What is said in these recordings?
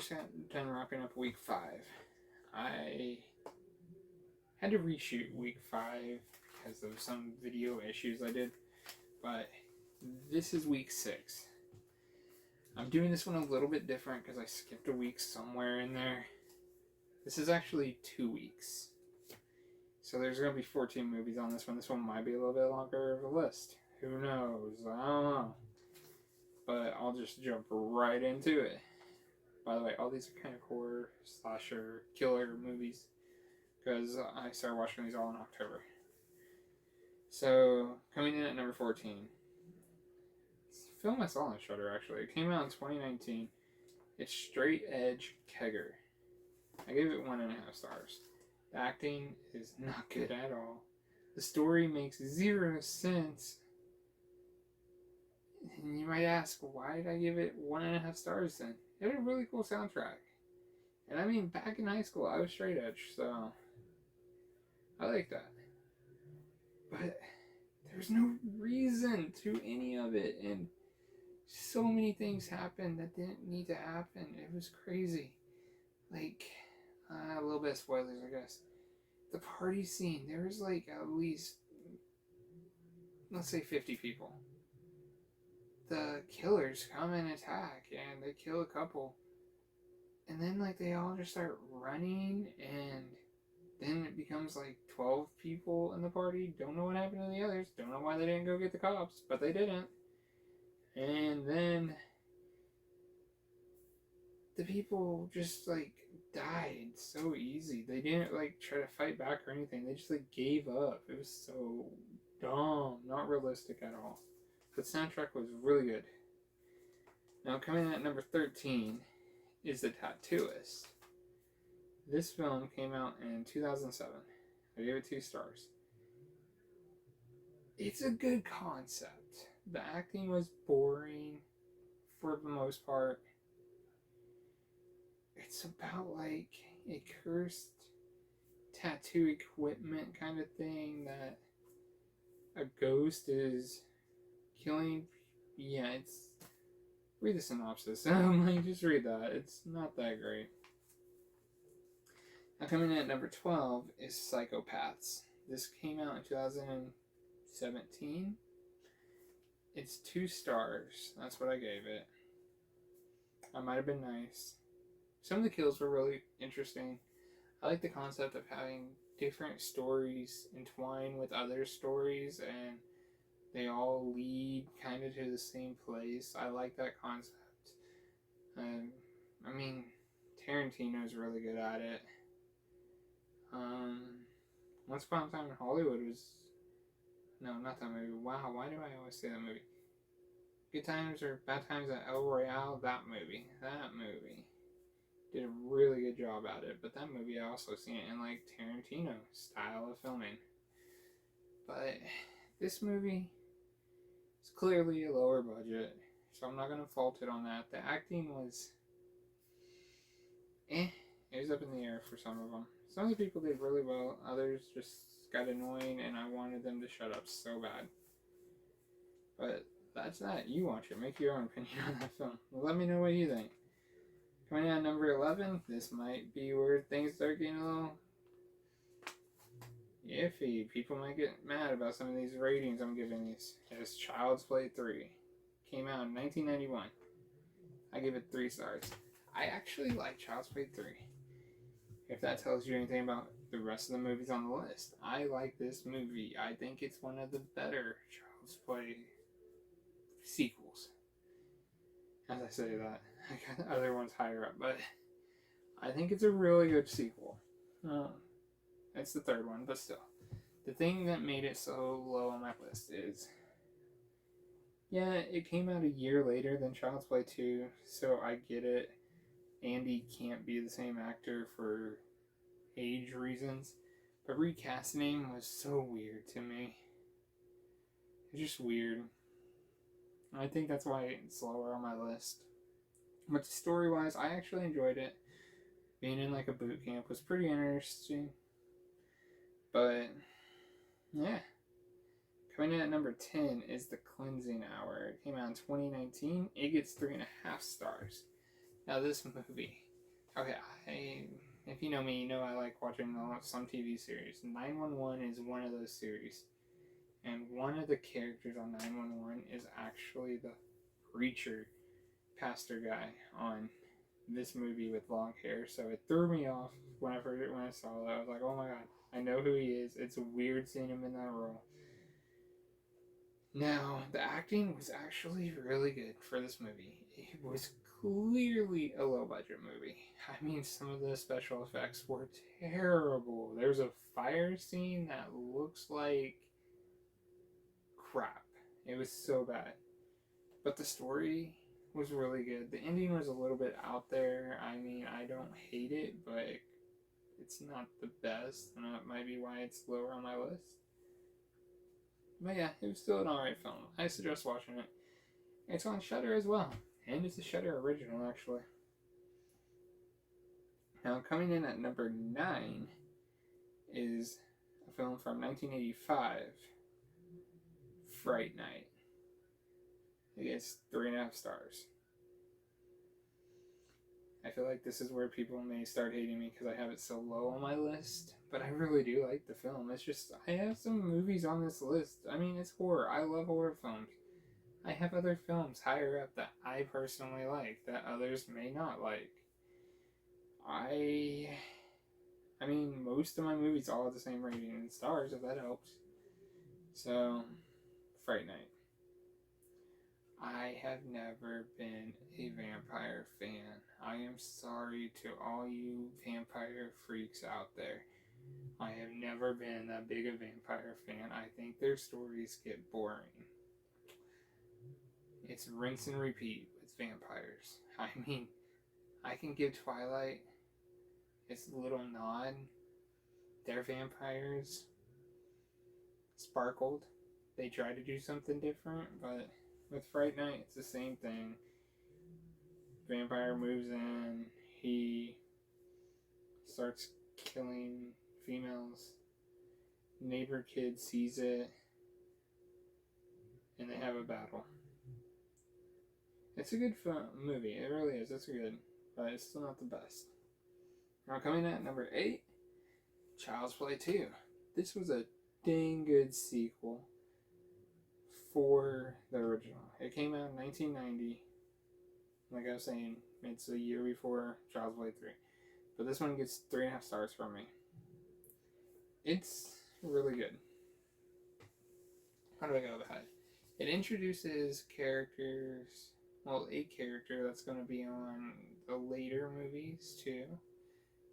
just got done wrapping up week 5. I had to reshoot week 5 because of some video issues I did, but this is week 6. I'm doing this one a little bit different because I skipped a week somewhere in there. This is actually 2 weeks. So there's going to be 14 movies on this one. This one might be a little bit longer of a list. Who knows? I don't know. But I'll just jump right into it. By the way, all these are kind of horror, slasher, killer movies. Because I started watching these all in October. So, coming in at number 14. It's a film I saw on Shudder, actually. It came out in 2019. It's Straight Edge Kegger. I gave it 1.5 stars. The acting is not good at all. The story makes 0 sense. And you might ask, why did I give it 1.5 stars then? It had a really cool soundtrack. And I mean, back in high school, I was straight edge, so I like that. But there's no reason to any of it, and so many things happened that didn't need to happen. It was crazy. Like, a little bit of spoilers, I guess. The party scene, there was like at least, let's say 50 people. The killers come and attack, and they kill a couple. And then, like, they all just start running, and then it becomes like 12 people in the party. Don't know what happened to the others. Don't know why they didn't go get the cops, but they didn't. And then the people just, like, died so easy. They didn't, like, try to fight back or anything. They just, like, gave up. It was so dumb. Not realistic at all. The soundtrack was really good. Now, coming in at number 13 is The Tattooist. This film came out in 2007. I gave it 2 stars. It's a good concept. The acting was boring for the most part. It's about like a cursed tattoo equipment kind of thing that a ghost is killing. Yeah, it's... Read the synopsis. Like, just read that. It's not that great. Now, coming in at number 12 is Psychopaths. This came out in 2017. It's 2 stars. That's what I gave it. I might have been nice. Some of the kills were really interesting. I like the concept of having different stories entwine with other stories, and they all lead kind of to the same place. I like that concept. I mean, Tarantino's really good at it. Once Upon a Time in Hollywood was... No, not that movie. Wow, why do I always say that movie? Good Times or Bad Times at El Royale, that movie. That movie did a really good job at it. But that movie, I also seen it in, like, Tarantino style of filming. But this movie... It's clearly a lower budget, so I'm not going to fault it on that. The acting was... It was up in the air for some of them. Some of the people did really well, others just got annoying, and I wanted them to shut up so bad. But that's that. You watch it. Make your own opinion on that film. Let me know what you think. Coming in at number 11, this might be where things start getting a little iffy. People might get mad about some of these ratings I'm giving these. It's Child's Play 3. Came out in 1991. I give it 3 stars. I actually like Child's Play 3. If that tells you anything about the rest of the movies on the list. I like this movie. I think it's one of the better Child's Play sequels. As I say that, I got other ones higher up, but I think it's a really good sequel. It's the 3rd one, but still. The thing that made it so low on my list is, yeah, it came out a year later than Child's Play 2, so I get it. Andy can't be the same actor for age reasons, but recasting him was so weird to me. It's just weird. I think that's why it's lower on my list. But story-wise, I actually enjoyed it. Being in like a boot camp was pretty interesting. But, yeah. Coming in at number 10 is The Cleansing Hour. It came out in 2019. It gets 3.5 stars. Now this movie, Okay, if you know me, you know I like watching some TV series. 911 is one of those series. And one of the characters on 911 is actually the preacher pastor guy on this movie with long hair. So it threw me off when I saw that. I was like, oh my god, I know who he is. It's weird seeing him in that role. Now, the acting was actually really good for this movie. It was clearly a low budget movie. I mean, some of the special effects were terrible. There's a fire scene that looks like crap. It was so bad. But the story was really good. The ending was a little bit out there. I mean, I don't hate it, but it's not the best, and that might be why it's lower on my list. But yeah, it was still an alright film. I suggest watching it. It's on Shudder as well, and it's a Shudder original, actually. Now, coming in at number 9 is a film from 1985, Fright Night. It gets 3.5 stars. I feel like this is where people may start hating me because I have it so low on my list, but I really do like the film. It's just, I have some movies on this list. I mean, it's horror. I love horror films. I have other films higher up that I personally like that others may not like. I mean, most of my movies all have the same rating in stars, if that helps. So, Fright Night. I have never been a vampire fan. I am sorry to all you vampire freaks out there. I have never been that big a vampire fan. I think their stories get boring. It's rinse and repeat with vampires. I mean, I can give Twilight its little nod. Their vampires sparkled. They tried to do something different, but with Fright Night, it's the same thing. Vampire moves in, he starts killing females. Neighbor kid sees it, and they have a battle. It's a good movie, it really is. It's good, but it's still not the best. Now, coming at number 8, Child's Play 2. This was a dang good sequel for the original. It came out in 1990. Like I was saying, it's a year before Child's Play 3. But this one gets 3.5 stars from me. It's really good. How do I go with that? It introduces characters, well, a character that's going to be on the later movies too,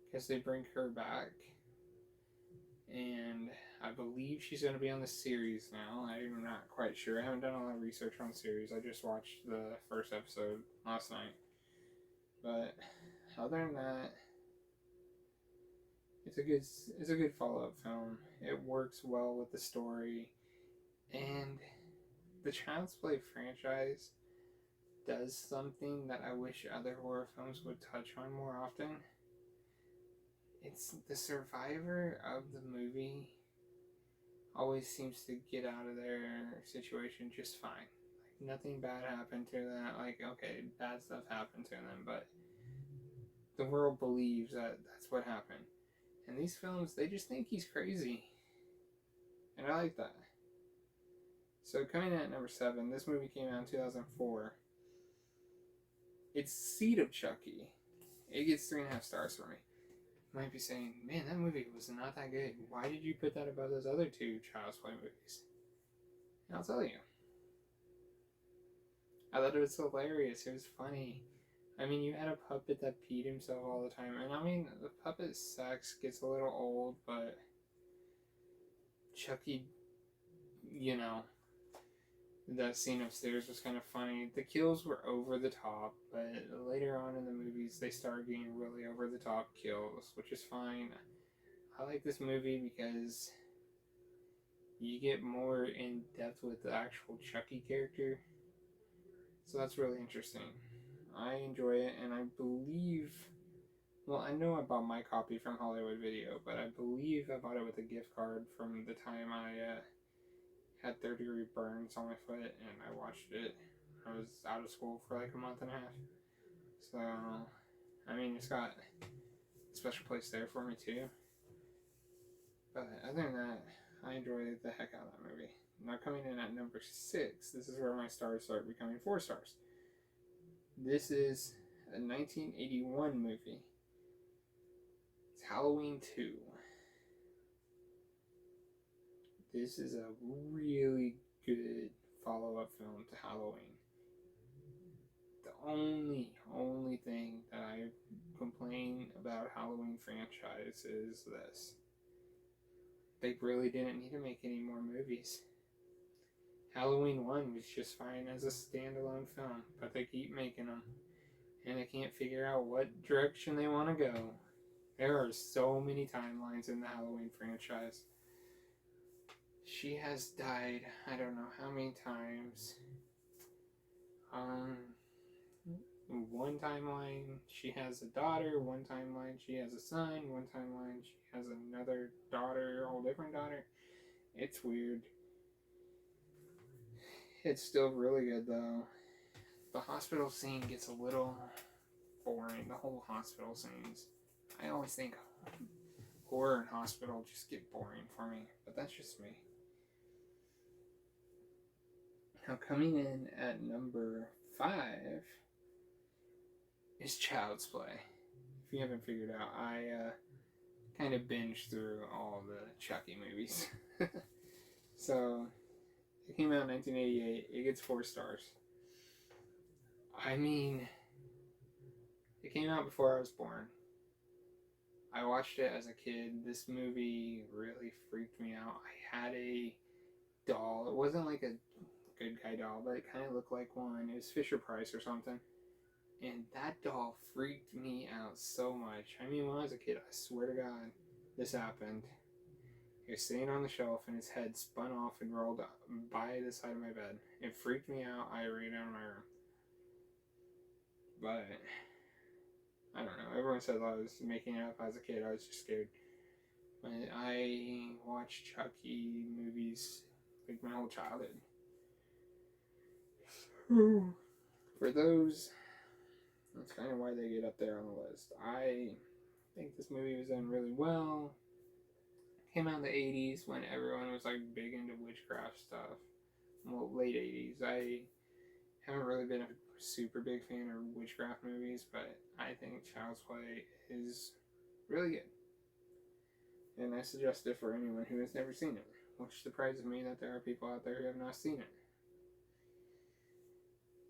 because they bring her back. And I believe she's going to be on the series now. I'm not quite sure. I haven't done a lot of research on the series. I just watched the first episode last night. But other than that, it's a good follow-up film. It works well with the story. And the Child's Play franchise does something that I wish other horror films would touch on more often. It's the survivor of the movie always seems to get out of their situation just fine. Like, nothing bad happened to them. Like, okay, bad stuff happened to them, but the world believes that that's what happened. And these films, they just think he's crazy. And I like that. So coming in at number 7, this movie came out in 2004. It's Seed of Chucky. It gets 3.5 stars for me. You might be saying, man, that movie was not that good. Why did you put that above those other 2 Child's Play movies? And I'll tell you. I thought it was hilarious. It was funny. I mean, you had a puppet that peed himself all the time. And I mean, the puppet sex gets a little old, but Chucky, you know, that scene upstairs was kind of funny. The kills were over the top, but later on in the movies, they started getting really over the top kills, which is fine. I like this movie because you get more in depth with the actual Chucky character. So that's really interesting. I enjoy it, and I believe, well, I know I bought my copy from Hollywood Video, but I believe I bought it with a gift card from the time I had third-degree burns on my foot, and I watched it. I was out of school for like a month and a half. So, I mean, it's got a special place there for me too. But other than that, I enjoyed the heck out of that movie. Now coming in at number 6, this is where my stars start becoming 4 stars. This is a 1981 movie. It's Halloween 2. This is a really good follow-up film to Halloween. The only thing that I complain about Halloween franchise is this. They really didn't need to make any more movies. Halloween 1 was just fine as a standalone film, but they keep making them. And they can't figure out what direction they want to go. There are so many timelines in the Halloween franchise. She has died, I don't know how many times. One timeline, she has a daughter. One timeline, she has a son. One timeline, she has another daughter, a whole different daughter. It's weird. It's still really good, though. The hospital scene gets a little boring. The whole hospital scenes. I always think horror and hospital just get boring for me, but that's just me. Now, coming in at number 5 is Child's Play. If you haven't figured out, I kind of binged through all the Chucky movies. So, it came out in 1988. It gets 4 stars. I mean, it came out before I was born. I watched it as a kid. This movie really freaked me out. I had a doll. It wasn't like a good guy doll, but it kind of looked like one. It was Fisher Price or something. And that doll freaked me out so much. I mean, when I was a kid, I swear to God, this happened. He was sitting on the shelf and his head spun off and rolled by the side of my bed. It freaked me out. I ran out of my room. But I don't know. Everyone said I was making it up as a kid. I was just scared. But I watched Chucky movies like my whole childhood. For those, that's kind of why they get up there on the list. I think this movie was done really well. Came out in the 80s when everyone was like big into witchcraft stuff. Well, late 80s. I haven't really been a super big fan of witchcraft movies, but I think Child's Play is really good. And I suggest it for anyone who has never seen it, which surprises me that there are people out there who have not seen it.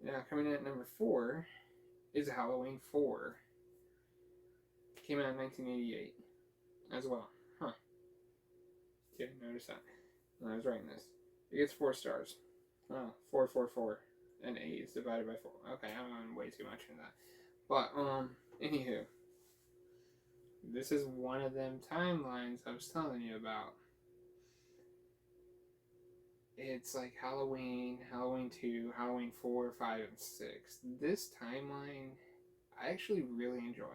Now, coming in at number 4 is Halloween 4. It came out in 1988 as well. Huh. Didn't notice that when I was writing this. It gets 4 stars. Oh, 4, 4, 4. And 8 is divided by 4. Okay, I'm on way too much into that. But, anywho. This is one of them timelines I was telling you about. It's like Halloween, Halloween 2, Halloween 4, 5, and 6. This timeline, I actually really enjoy.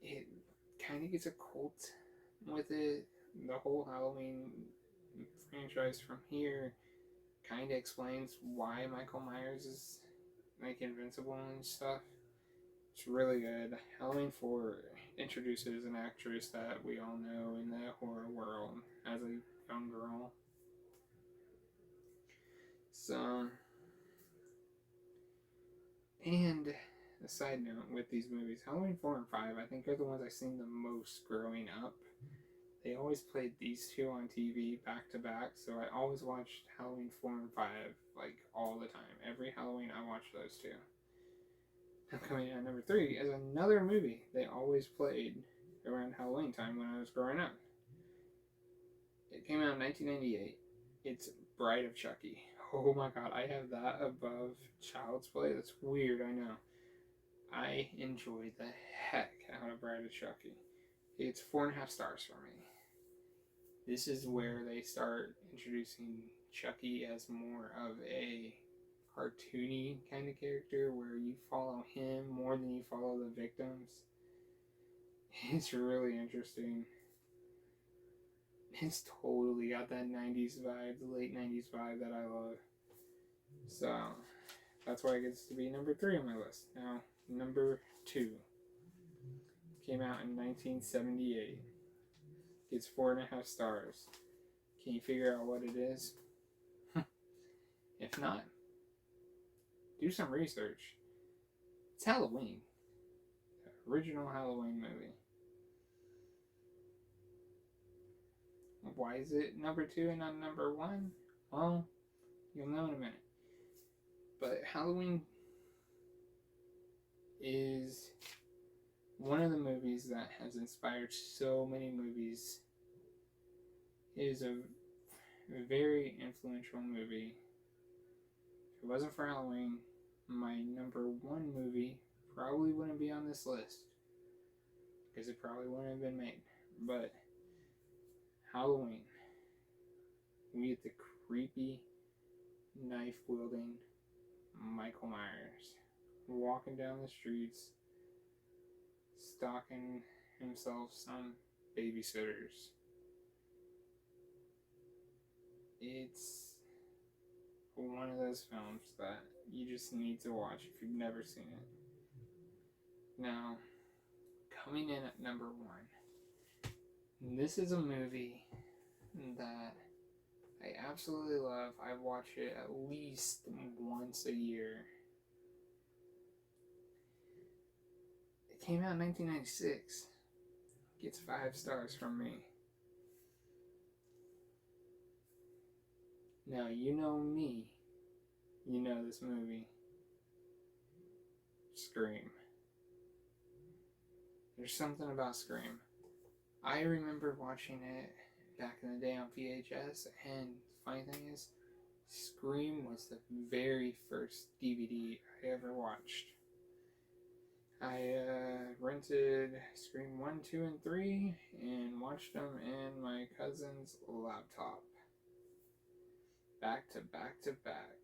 It kind of gets a cult with it. The whole Halloween franchise from here kind of explains why Michael Myers is like invincible and stuff. It's really good. Halloween 4 introduces an actress that we all know in the horror world as a young girl. So, and a side note with these movies, Halloween 4 and 5, I think are the ones I've seen the most growing up. They always played these two on TV back to back, so I always watched Halloween 4 and 5 like all the time. Every Halloween I watched those two. Now coming in at number 3 is another movie they always played around Halloween time when I was growing up. It came out in 1998. It's Bride of Chucky. Oh my god, I have that above Child's Play. That's weird, I know. I enjoyed the heck out of Bride of Chucky. It's 4.5 stars for me. This is where they start introducing Chucky as more of a cartoony kind of character where you follow him more than you follow the victims. It's really interesting. It's totally got that 90s vibe, the late 90s vibe that I love. So, That's why it gets to be number 3 on my list. Now, number 2 came out in 1978. Gets 4.5 stars. Can you figure out what it is? If not, do some research. It's Halloween. The original Halloween movie. Why is it number 2 and not number 1? Well, you'll know in a minute. But Halloween is one of the movies that has inspired so many movies. It is a very influential movie. If it wasn't for Halloween, my number 1 movie probably wouldn't be on this list. Because it probably wouldn't have been made. But Halloween, we get the creepy, knife-wielding Michael Myers walking down the streets, stalking himself some babysitters. It's one of those films that you just need to watch if you've never seen it. Now, coming in at number 1, this is a movie that I absolutely love. I watch it at least once a year. It came out in 1996. Gets 5 stars from me. Now, you know me. You know this movie. Scream. There's something about Scream. I remember watching it back in the day on VHS, and the funny thing is, Scream was the very first DVD I ever watched. I rented Scream 1, 2, and 3 and watched them in my cousin's laptop. Back to back to back.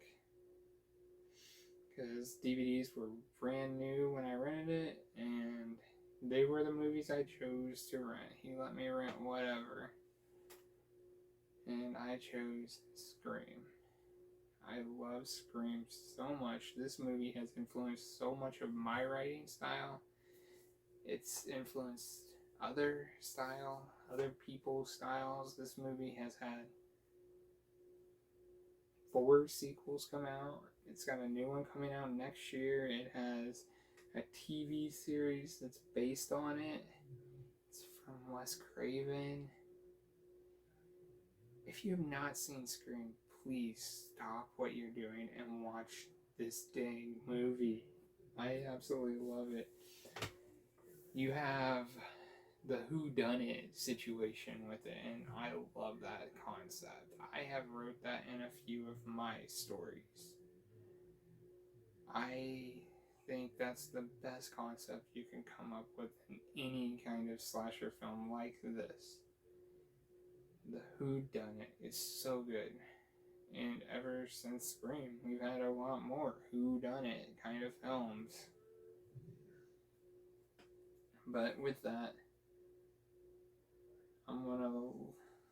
Because DVDs were brand new when I rented it, and they were the movies I chose to rent. He let me rent whatever. And I chose Scream. I love Scream so much. This movie has influenced so much of my writing style. It's influenced other people's styles. This movie has had 4 sequels come out. It's got a new one coming out next year. It has a TV series that's based on it. It's from Wes Craven. If you have not seen Scream, please stop what you're doing and watch this dang movie. I absolutely love it. You have the whodunit situation with it, and I love that concept. I have wrote that in a few of my stories. I think that's the best concept you can come up with in any kind of slasher film like this. The whodunit is so good. And ever since Scream, we've had a lot more whodunit kind of films. But with that, I'm gonna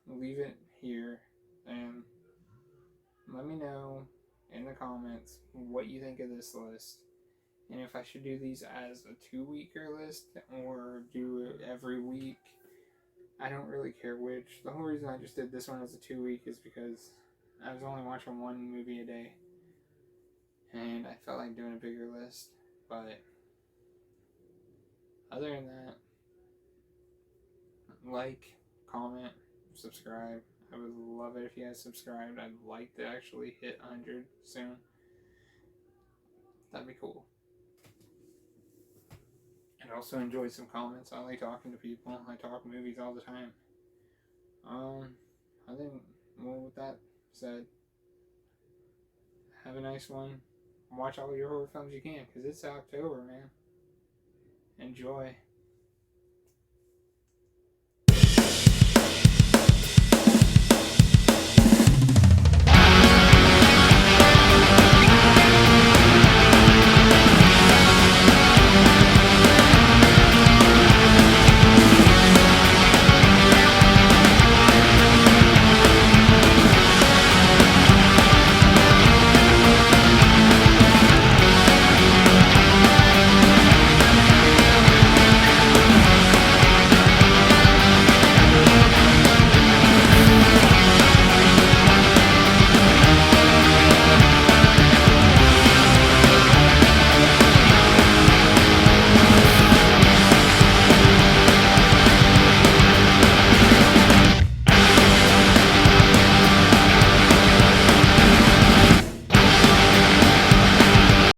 leave it here and let me know in the comments what you think of this list, and if I should do these as a 2-weeker list or do it every week. I don't really care which. The whole reason I just did this one as a 2-week is because I was only watching 1 movie a day, and I felt like doing a bigger list. But other than that, like, comment, subscribe. I would love it if you guys subscribed. I'd like to actually hit 100 soon. That'd be cool. And also enjoy some comments. I like talking to people. I talk movies all the time. I think, well, with that said, have a nice one. Watch all your horror films you can, because it's October, man. Enjoy.